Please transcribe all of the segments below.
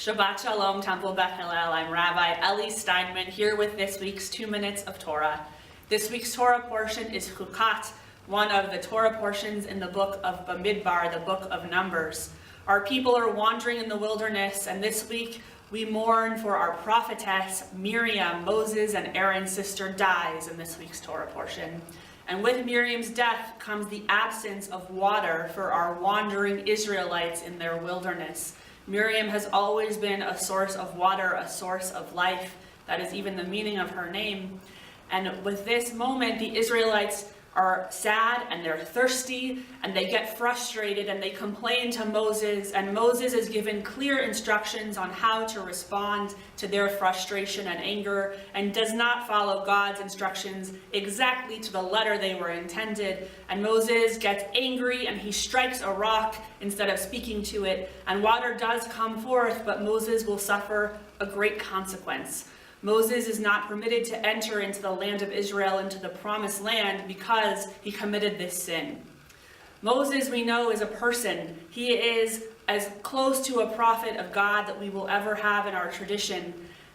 Shabbat Shalom, Temple Beth Hillel. I'm Rabbi Ellie Steinman here with this week's 2 Minutes of Torah. This week's Torah portion is Chukat, one of the Torah portions in the book of Bamidbar, the book of Numbers. Our people are wandering in the wilderness, and this week we mourn for our prophetess Miriam. Moses and Aaron's sister dies in this week's Torah portion. And with Miriam's death comes the absence of water for our wandering Israelites in their wilderness. Miriam has always been a source of water, a source of life. That is even the meaning of her name. And with this moment, the Israelites are sad and they're thirsty and they get frustrated and they complain to Moses, and Moses is given clear instructions on how to respond to their frustration and anger, and does not follow God's instructions exactly to the letter they were intended. And Moses gets angry and he strikes a rock instead of speaking to it, and water does come forth, but Moses will suffer a great consequence. Moses is not permitted to enter into the land of Israel, into the promised land, because he committed this sin. Moses, we know, is a person. He is as close to a prophet of God that we will ever have in our tradition.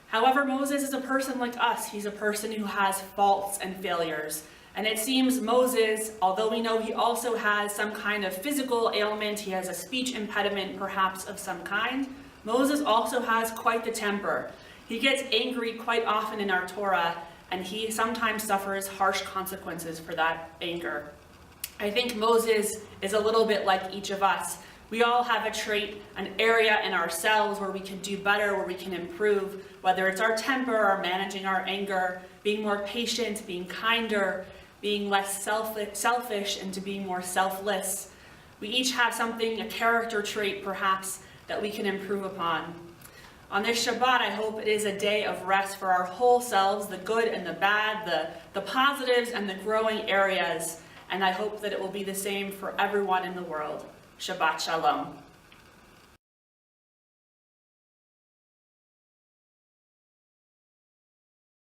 However, Moses is a person like us. He's a person who has faults and failures. And it seems Moses, although we know he also has some kind of physical ailment, he has a speech impediment perhaps of some kind, Moses also has quite the temper. He gets angry quite often in our Torah, and he sometimes suffers harsh consequences for that anger. I think Moses is a little bit like each of us. We all have a trait, an area in ourselves where we can do better, where we can improve, whether it's our temper or managing our anger, being more patient, being kinder, being less selfish, and to being more selfless. We each have something, a character trait perhaps, that we can improve upon. On this Shabbat, I hope it is a day of rest for our whole selves, the good and the bad, the positives and the growing areas. And I hope that it will be the same for everyone in the world. Shabbat Shalom.